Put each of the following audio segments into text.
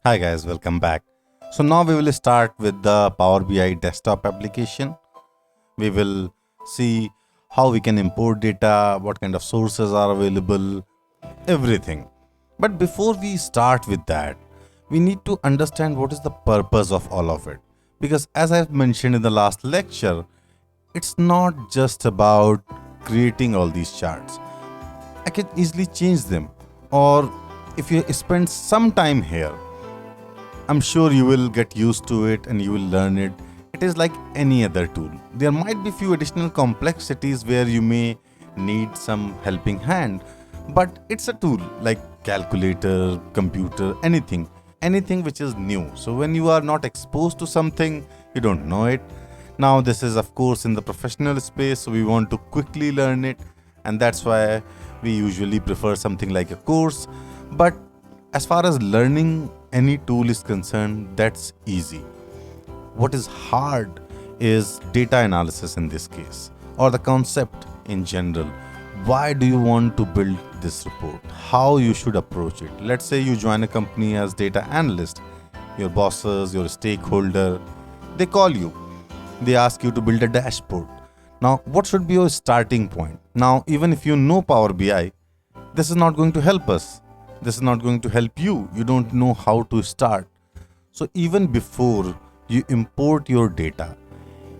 Hi guys, welcome back. So now we will start with the Power BI desktop application. We will see how we can import data, what kind of sources are available, everything. But before we start with that, we need to understand what is the purpose of all of it. Because as I've mentioned in the last lecture, it's not just about creating all these charts. I can easily change them. Or if you spend some time here, I'm sure you will get used to it and you will learn it. It is like any other tool. There might be few additional complexities where you may need some helping hand, but it's a tool like calculator, computer, anything which is new. So when you are not exposed to something, you don't know it. Now this is of course in the professional space, so we want to quickly learn it, and that's why we usually prefer something like a course. But as far as learning any tool is concerned, that's easy. What is hard is data analysis in this case, or the concept in general. Why do you want to build this report? How you should approach it? Let's say you join a company as data analyst. Your bosses, your stakeholder, they call you. They ask you to build a dashboard. Now, what should be your starting point? Now, even if you know Power BI, this is not going to help us. This is not going to help you. You don't know how to start. So even before you import your data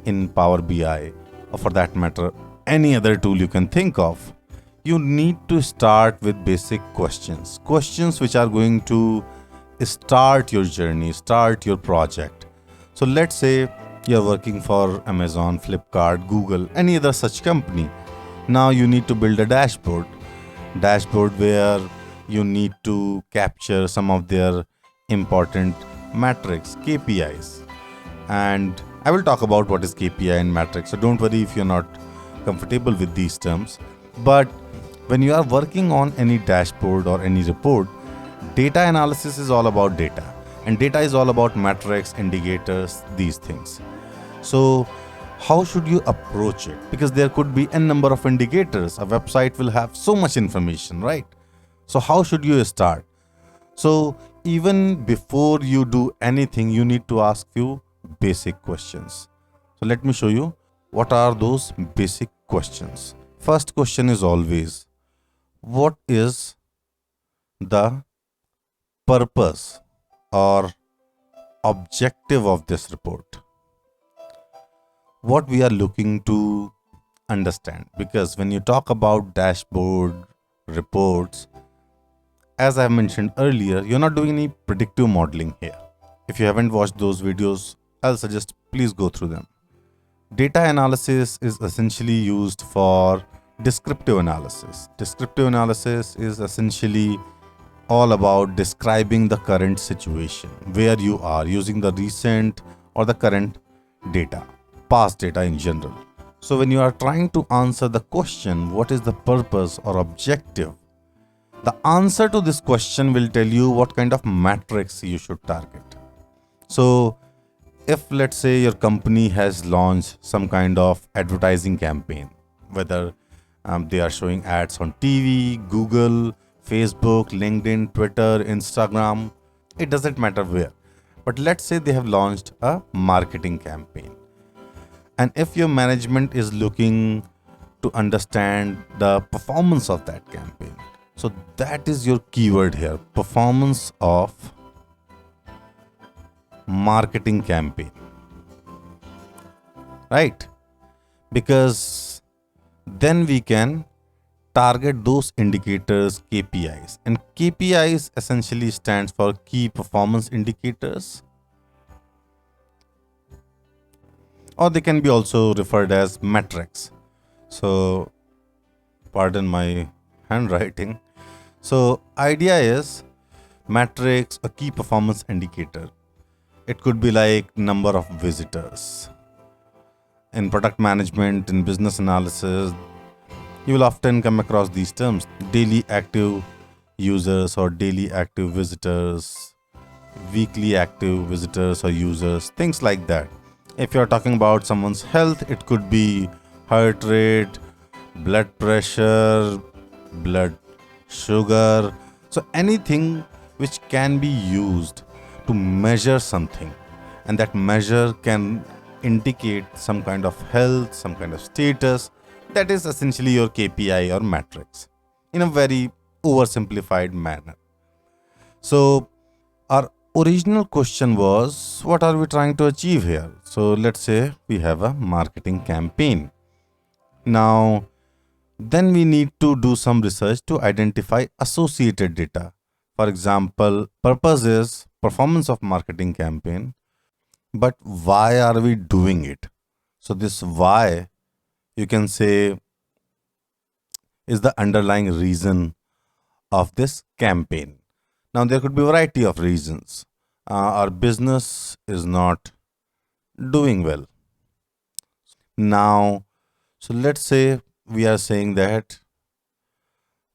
in Power BI, or for that matter, any other tool you can think of, you need to start with basic questions. Questions which are going to start your journey, start your project. So let's say you're working for Amazon, Flipkart, Google, any other such company. Now you need to build a dashboard where you need to capture some of their important metrics, KPIs. And I will talk about what is KPI and metrics. So don't worry if you're not comfortable with these terms. But when you are working on any dashboard or any report, data analysis is all about data. And data is all about metrics, indicators, these things. So how should you approach it? Because there could be n number of indicators. A website will have so much information, right? So how should you start? So even before you do anything, you need to ask few basic questions. So let me show you what are those basic questions. First question is always, what is the purpose or objective of this report? What we are looking to understand? Because when you talk about dashboard, reports, as I mentioned earlier, you're not doing any predictive modeling here. If you haven't watched those videos, I'll suggest please go through them. Data analysis is essentially used for descriptive analysis. Descriptive analysis is essentially all about describing the current situation, where you are, using the recent or the current data, past data in general. So when you are trying to answer the question, what is the purpose or objective? The answer to this question will tell you what kind of metrics you should target. So, if let's say your company has launched some kind of advertising campaign, whether they are showing ads on TV, Google, Facebook, LinkedIn, Twitter, Instagram, it doesn't matter where. But let's say they have launched a marketing campaign. And if your management is looking to understand the performance of that campaign, so that is your keyword here, performance of marketing campaign, right? Because then we can target those indicators, KPIs. And KPIs essentially stands for key performance indicators, or they can be also referred as metrics. So pardon my handwriting. So idea is metrics, a key performance indicator. It could be like number of visitors. In product management, in business analysis, you will often come across these terms: daily active users or daily active visitors, weekly active visitors or users, things like that. If you're talking about someone's health, it could be heart rate, blood pressure, blood sugar. So anything which can be used to measure something, and that measure can indicate some kind of health, some kind of status. That is essentially your KPI or matrix in a very oversimplified manner. So, our original question was, what are we trying to achieve here? So, let's say we have a marketing campaign. Now, then we need to do some research to identify associated data. For example, purpose is performance of marketing campaign, but why are we doing it? So this why, you can say, is the underlying reason of this campaign. Now there could be a variety of reasons. Our business is not doing well. Now, so let's say we are saying that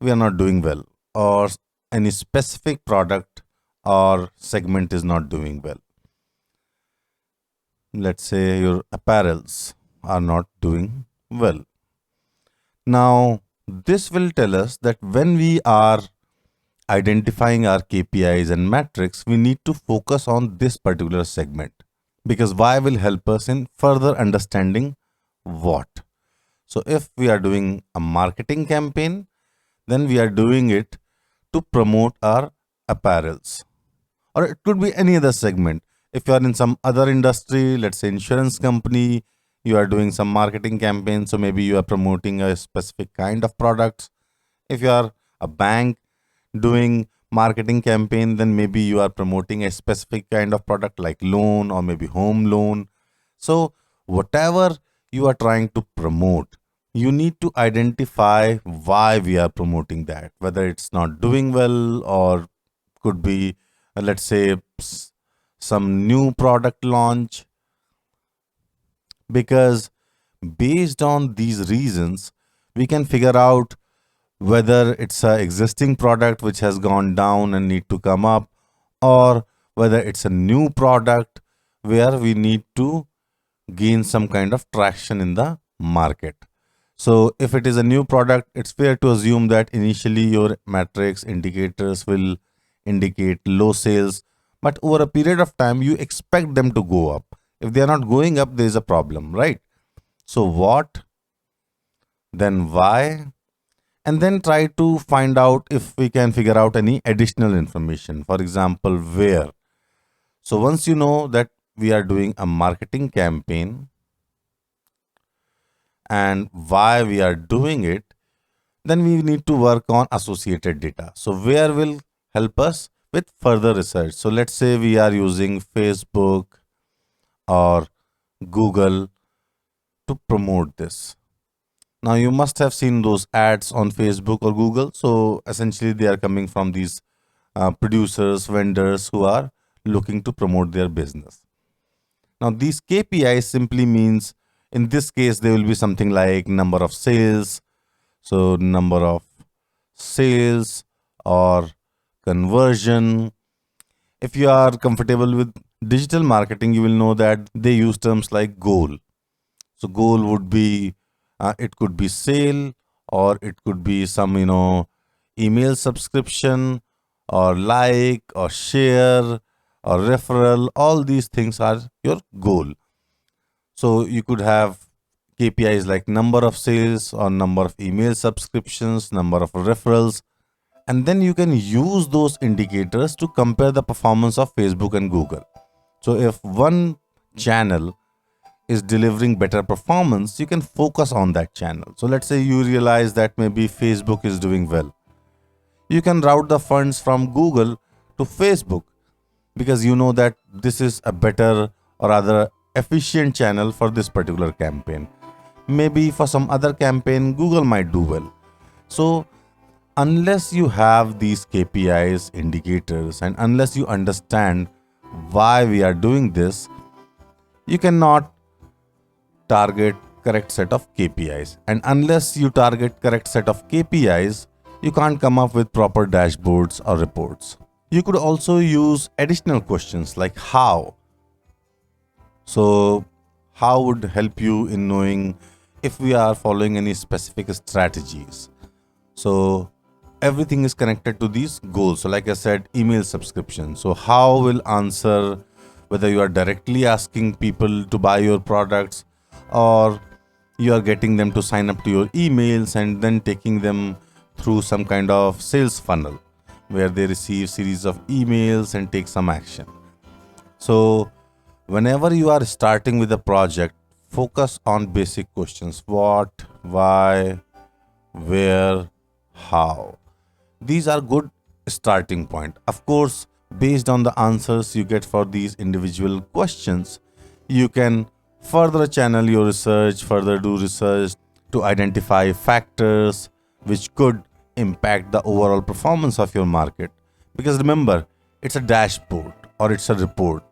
we are not doing well, or any specific product or segment is not doing well. Let's say your apparels are not doing well. Now, this will tell us that when we are identifying our KPIs and metrics, we need to focus on this particular segment, because why will help us in further understanding what. So, if we are doing a marketing campaign, then we are doing it to promote our apparels, or it could be any other segment. If you are in some other industry, let's say insurance company, you are doing some marketing campaign, so maybe you are promoting a specific kind of products. If you are a bank doing marketing campaign, then maybe you are promoting a specific kind of product like loan or maybe home loan. So whatever you are trying to promote, you need to identify why we are promoting that, whether it's not doing well, or could be, let's say, some new product launch. Because based on these reasons, we can figure out whether it's a existing product which has gone down and need to come up, or whether it's a new product where we need to gain some kind of traction in the market. So if it is a new product, it's fair to assume that initially your metrics indicators will indicate low sales, but over a period of time you expect them to go up. If they are not going up, there is a problem, right? So what, then why, and then try to find out if we can figure out any additional information. For example, where. So once you know that we are doing a marketing campaign and why we are doing it, then we need to work on associated data. So where will help us with further research. So let's say we are using Facebook or Google to promote this. Now you must have seen those ads on Facebook or Google. So essentially they are coming from these producers, vendors who are looking to promote their business. Now these KPIs simply means, in this case, there will be something like number of sales. So number of sales or conversion. If you are comfortable with digital marketing, you will know that they use terms like goal. So goal would be, it could be sale, or it could be some, email subscription, or like, or share, or referral. All these things are your goal. So you could have KPIs like number of sales, or number of email subscriptions, number of referrals, and then you can use those indicators to compare the performance of Facebook and Google. So if one channel is delivering better performance, you can focus on that channel. So let's say you realize that maybe Facebook is doing well. You can route the funds from Google to Facebook, because you know that this is a better, or rather efficient channel for this particular campaign. Maybe for some other campaign, Google might do well. So unless you have these KPIs, indicators, and unless you understand why we are doing this, you cannot target correct set of KPIs. And unless you target correct set of KPIs, you can't come up with proper dashboards or reports. You could also use additional questions like how. So how would help you in knowing if we are following any specific strategies. So everything is connected to these goals. So like I said, email subscription. So how will answer whether you are directly asking people to buy your products, or you are getting them to sign up to your emails and then taking them through some kind of sales funnel where they receive series of emails and take some action. So whenever you are starting with a project, focus on basic questions: what, why, where, how. These are good starting point. Of course, based on the answers you get for these individual questions, you can further channel your research, further do research to identify factors which could impact the overall performance of your market. Because remember, it's a dashboard or it's a report,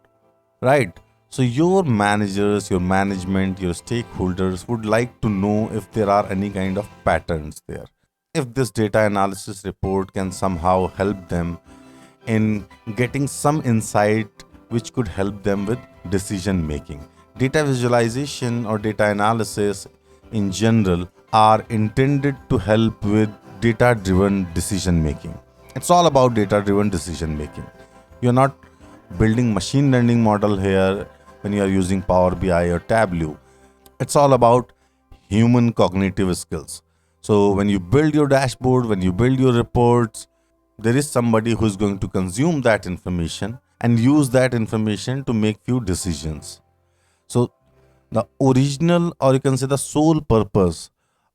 right? So your managers, your management, your stakeholders would like to know if there are any kind of patterns there. If this data analysis report can somehow help them in getting some insight which could help them with decision making. Data visualization or data analysis in general are intended to help with data driven decision making. It's all about data driven decision making. You're not building machine learning model here when you are using Power BI or Tableau. It's all about human cognitive skills. So when you build your dashboard, when you build your reports, there is somebody who is going to consume that information and use that information to make few decisions. So the original, or you can say the sole purpose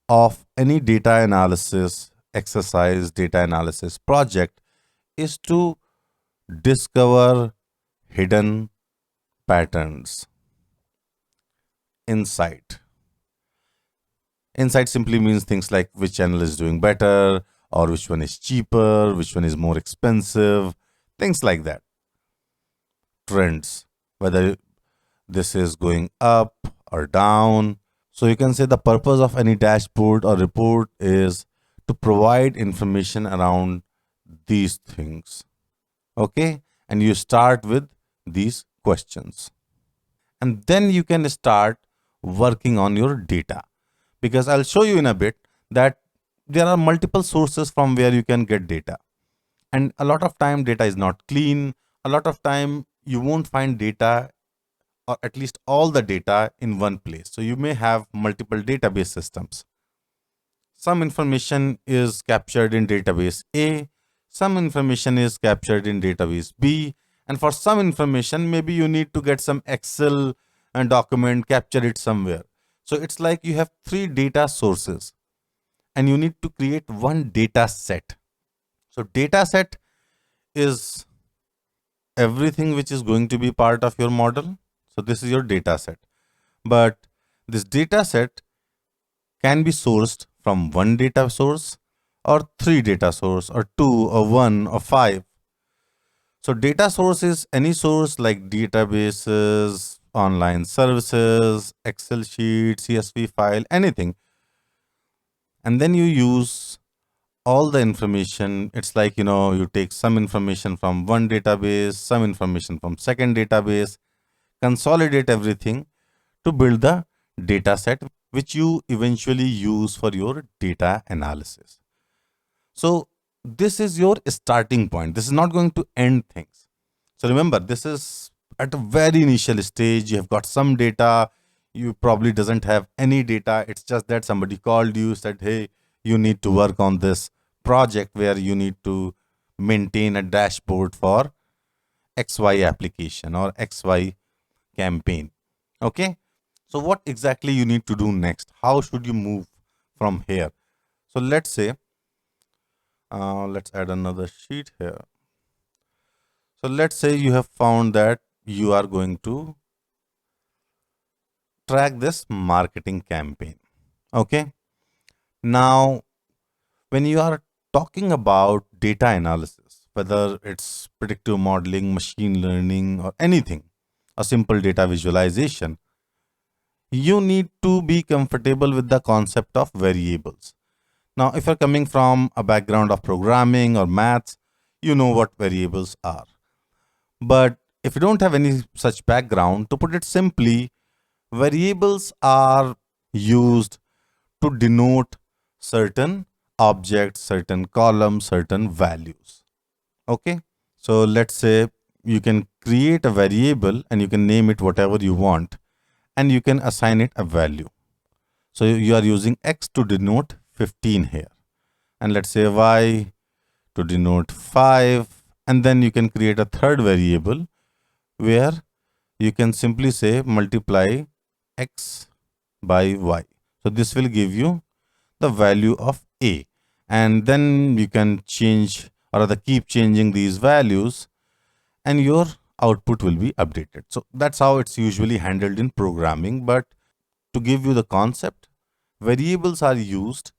of any data analysis exercise, data analysis project, is to discover hidden patterns. Insight. Insight simply means things like which channel is doing better, or which one is cheaper, which one is more expensive, things like that. Trends, whether this is going up or down. So you can say the purpose of any dashboard or report is to provide information around these things. Okay, and you start with these questions, and then you can start working on your data, because I'll show you in a bit that there are multiple sources from where you can get data, and a lot of time data is not clean. A lot of time you won't find data, or at least all the data, in one place. So you may have multiple database systems. Some information is captured in database A, some information is captured in database B, and for some information, maybe you need to get some Excel and document, capture it somewhere. So it's like you have three data sources and you need to create one data set. So data set is everything which is going to be part of your model. So this is your data set. But this data set can be sourced from one data source, or three data source, or two, or one, or five. So data source is any source like databases, online services, Excel sheet, CSV file, anything. And then you use all the information. It's like, you take some information from one database, some information from second database, consolidate everything to build the data set which you eventually use for your data analysis. So this is your starting point. This is not going to end things. So remember, this is at a very initial stage. You have got some data. You probably doesn't have any data. It's just that somebody called you, said, hey, you need to work on this project where you need to maintain a dashboard for XY application or XY campaign. Okay. So what exactly you need to do next? How should you move from here? So let's say, let's add another sheet here. So let's say you have found that you are going to track this marketing campaign. Okay. Now, when you are talking about data analysis, whether it's predictive modeling, machine learning, or anything, a simple data visualization, you need to be comfortable with the concept of variables. Now, if you're coming from a background of programming or maths, you know what variables are. But if you don't have any such background, to put it simply, variables are used to denote certain objects, certain columns, certain values. Okay, so let's say you can create a variable and you can name it whatever you want, and you can assign it a value. So you are using X to denote 15 here, and let's say Y to denote 5, and then you can create a third variable where you can simply say multiply X by Y. So this will give you the value of A, and then you can change or rather keep changing these values and your output will be updated. So that's how it's usually handled in programming. But to give you the concept, variables are used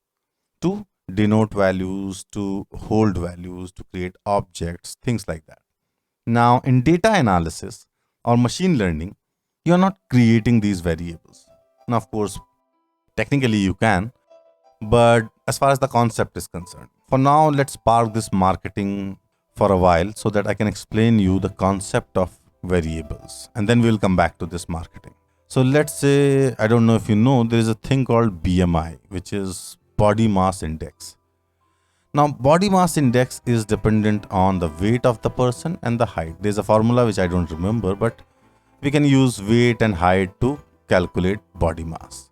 to denote values, to hold values, to create objects, things like that. Now, in data analysis or machine learning, you are not creating these variables. Now, of course, technically you can, but as far as the concept is concerned, for now, let's park this marketing for a while so that I can explain you the concept of variables, and then we'll come back to this marketing. So let's say, I don't know if you know, there is a thing called BMI, which is body mass index. Now, body mass index is dependent on the weight of the person and the height. There's a formula which I don't remember, but we can use weight and height to calculate body mass.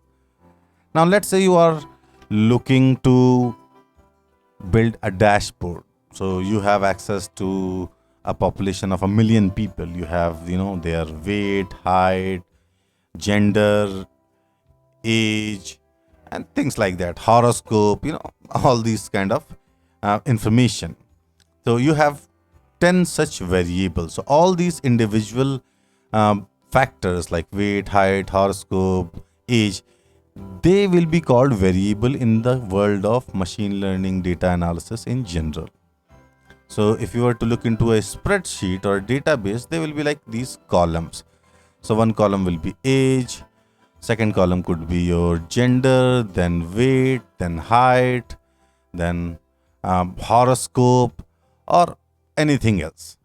Now, let's say you are looking to build a dashboard. So you have access to a population of 1 million people. You have, their weight, height, gender, age, and things like that, horoscope, all these kind of information. So you have 10 such variables. So all these individual factors like weight, height, horoscope, age, they will be called variable in the world of machine learning data analysis in general. So if you were to look into a spreadsheet or a database, they will be like these columns. So one column will be age, second column could be your gender, then weight, then height, then horoscope or anything else.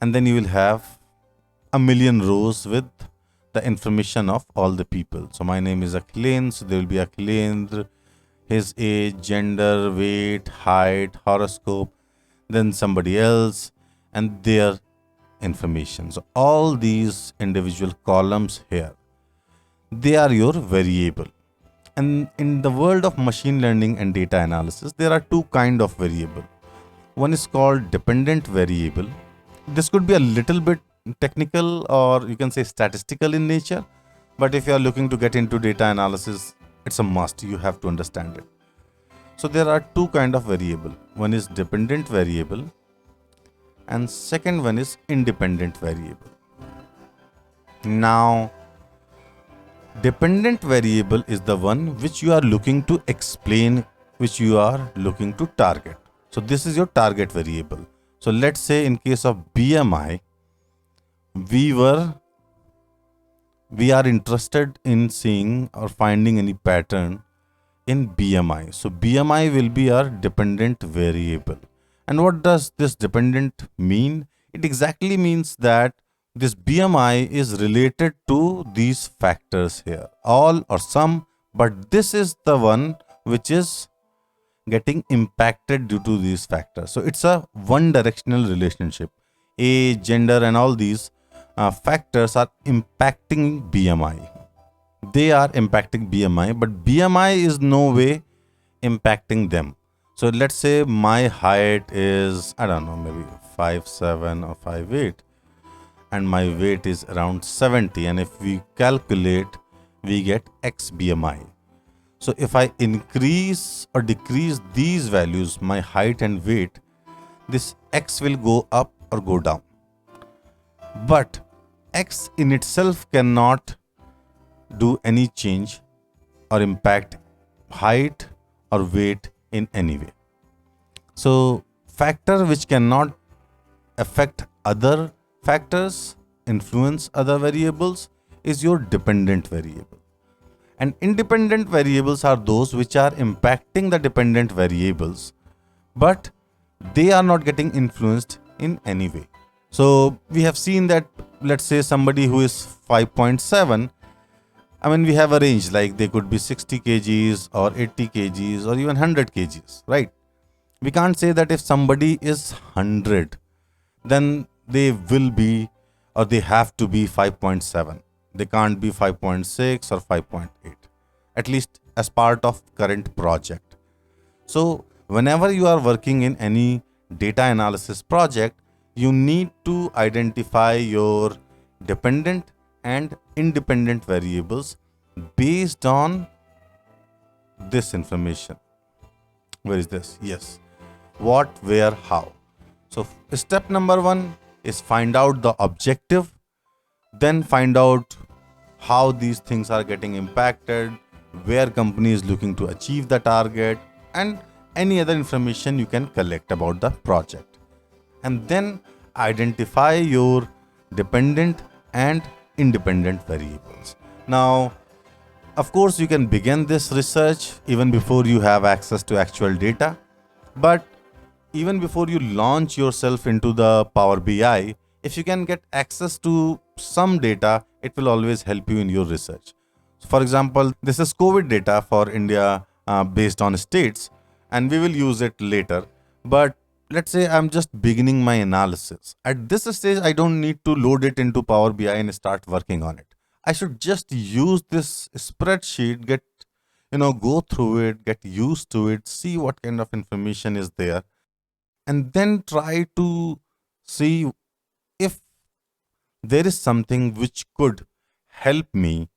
And then you will have 1 million rows with the information of all the people. So my name is Akhilen, so there will be Akhilendra, his age, gender, weight, height, horoscope, then somebody else and their information. So all these individual columns here, they are your variable. And in the world of machine learning and data analysis, there are two kind of variable. One is called dependent variable. This could be a little bit technical or you can say statistical in nature, but if you are looking to get into data analysis, it's a must. You have to understand it. So there are two kind of variable. One is dependent variable and second one is independent variable. Now, dependent variable is the one which you are looking to explain, which you are looking to target. So this is your target variable. So let's say in case of BMI, we are interested in seeing or finding any pattern in BMI. So BMI will be our dependent variable. And what does this dependent mean? It exactly means that this BMI is related to these factors here, all or some, but this is the one which is getting impacted due to these factors. So it's a one directional relationship. Age, gender and all these factors are impacting BMI. They are impacting BMI, but BMI is no way impacting them. So let's say my height is, I don't know, maybe 5'7" or 5'8", and my weight is around 70. And if we calculate, we get X BMI. So if I increase or decrease these values, my height and weight, this X will go up or go down. But X in itself cannot do any change or impact height or weight in any way. So factor which cannot affect other factors, influence other variables, is your dependent variable. And independent variables are those which are impacting the dependent variables, but they are not getting influenced in any way. So we have seen that, let's say somebody who is 5.7, I mean, we have a range, like they could be 60 kgs or 80 kgs or even 100 kgs, right? We can't say that if somebody is 100, then they will be or they have to be 5.7. They can't be 5.6 or 5.8, at least as part of current project. So whenever you are working in any data analysis project, you need to identify your dependent and independent variables based on this information. Where is this? Yes. What, where, how. So step number 1 is find out the objective, then find out how these things are getting impacted, where company is looking to achieve the target, and any other information you can collect about the project. And then identify your dependent and independent variables. Now, of course, you can begin this research even before you have access to actual data, but even before you launch yourself into the Power BI, if you can get access to some data, it will always help you in your research. For example, this is COVID data for India based on states, and we will use it later. But let's say I'm just beginning my analysis. At this stage, I don't need to load it into Power BI and start working on it. I should just use this spreadsheet, go through it, get used to it, see what kind of information is there, and then try to see if there is something which could help me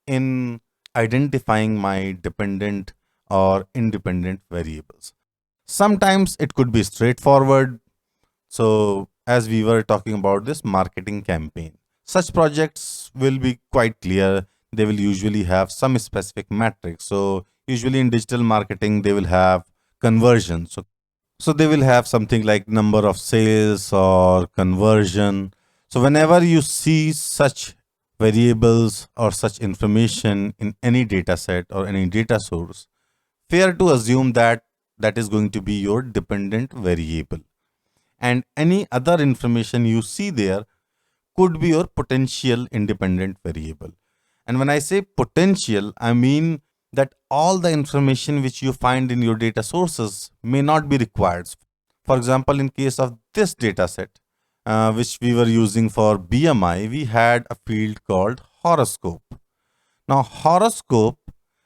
in identifying my dependent or independent variables. Sometimes it could be straightforward. So, as we were talking about this marketing campaign, such projects will be quite clear. They will usually have some specific metrics. So, usually in digital marketing, they will have conversion. So they will have something like number of sales or conversion. So whenever you see such variables or such information in any data set or any data source, fair to assume that that is going to be your dependent variable. And any other information you see there could be your potential independent variable. And when I say potential, I mean that all the information which you find in your data sources may not be required. For example, in case of this data set, which we were using for BMI, we had a field called horoscope. Now, horoscope,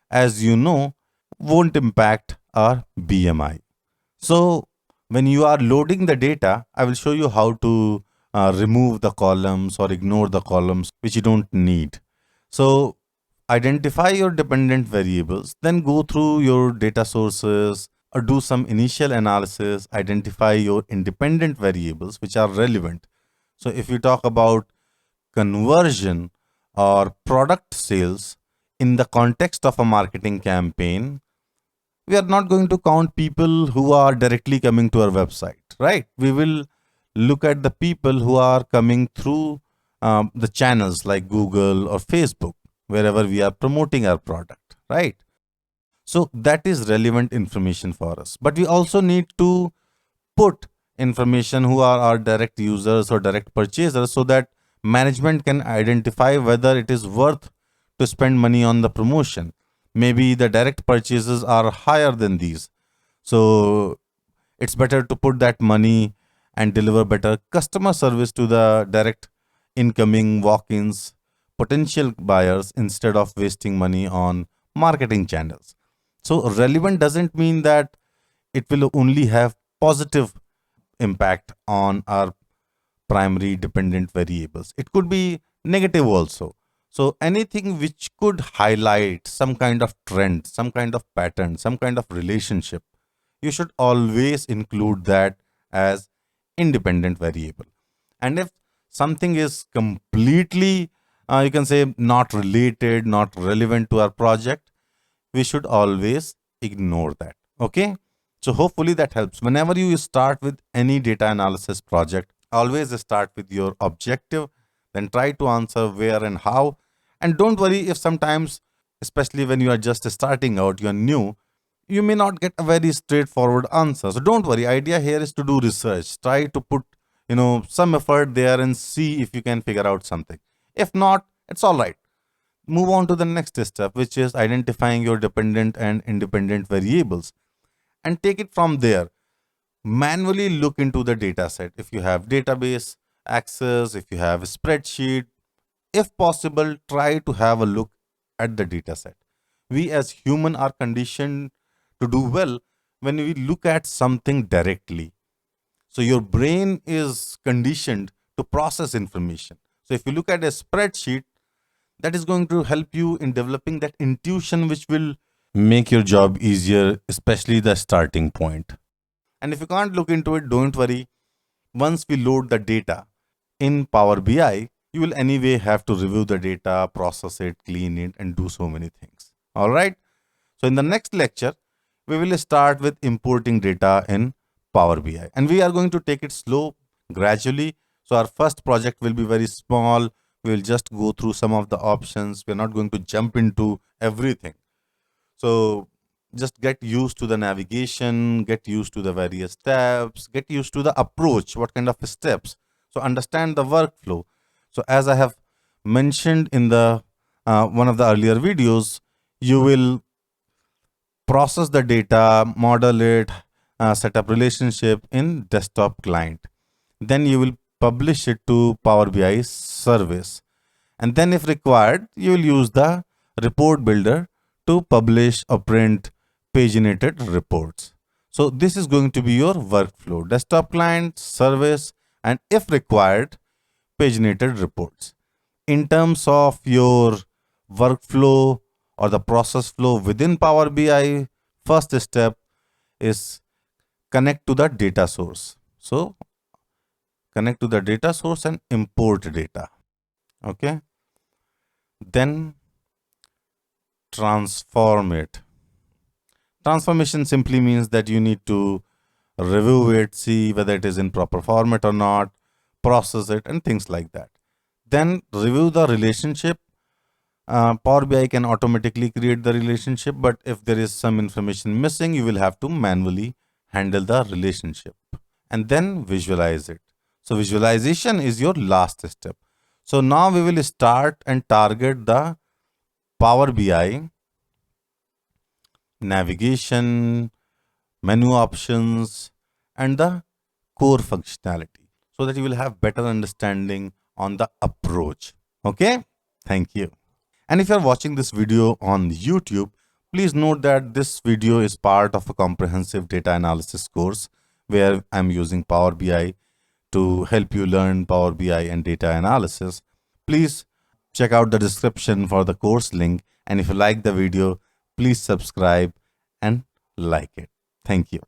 as you know, won't impact our BMI. So, when you are loading the data, I will show you how to remove the columns or ignore the columns which you don't need. So, identify your dependent variables, then go through your data sources or do some initial analysis, identify your independent variables which are relevant. So, if you talk about conversion or product sales in the context of a marketing campaign, we are not going to count people who are directly coming to our website, right? We will look at the people who are coming through the channels like Google or Facebook, wherever we are promoting our product, right? So that is relevant information for us. But we also need to put information who are our direct users or direct purchasers so that management can identify whether it is worth to spend money on the promotion. Maybe the direct purchases are higher than these. So it's better to put that money and deliver better customer service to the direct incoming walk-ins, potential buyers, instead of wasting money on marketing channels. So relevant doesn't mean that it will only have positive impact on our primary dependent variables. It could be negative also. So anything which could highlight some kind of trend, some kind of pattern, some kind of relationship, you should always include that as independent variable. And if something is completely, you can say, not related, not relevant to our project, we should always ignore that. Okay. So hopefully that helps. Whenever you start with any data analysis project, always start with your objective, then try to answer where and how. And don't worry if sometimes, especially when you are just starting out, you are new, you may not get a very straightforward answer. So don't worry. Idea here is to do research. Try to put, some effort there and see if you can figure out something. If not, it's all right. move on to the next step, which is identifying your dependent and independent variables, and take it from there. Manually look into the data set. If you have database access, if you have a spreadsheet, if possible, try to have a look at the data set. We as human are conditioned to do well when we look at something directly. So your brain is conditioned to process information. So if you look at a spreadsheet, that is going to help you in developing that intuition, which will make your job easier, especially the starting point. And if you can't look into it, don't worry. Once we load the data in Power BI, you will anyway have to review the data, process it, clean it, and do so many things. All right. So in the next lecture, we will start with importing data in Power BI, and we are going to take it slow, gradually. So our first project will be very small. We will just go through some of the options. We're not going to jump into everything. So just get used to the navigation, get used to the various steps, get used to the approach, what kind of steps. So understand the workflow. So as I have mentioned in the one of the earlier videos, you will process the data, model it, set up relationship in desktop client. Then you will publish it to Power BI service. And then if required, you will use the report builder to publish or print paginated reports. So this is going to be your workflow: desktop client, service, and if required, paginated reports. In terms of your workflow or the process flow within Power BI, first step is connect to the data source. So connect to the data source and import data. Okay. Then transform it. Transformation simply means that you need to review it, see whether it is in proper format or not, process it, and things like that. Then review the relationship. Power BI can automatically create the relationship, but if there is some information missing, you will have to manually handle the relationship. And then visualize it. So visualization is your last step. So now we will start and target the Power BI navigation, menu options, and the core functionality, so that you will have better understanding on the approach. Okay, thank you. And if you are watching this video on YouTube, please note that this video is part of a comprehensive data analysis course where I'm using Power BI to help you learn Power BI and data analysis. Please check out the description for the course link, and if you like the video, please subscribe and like it. Thank you.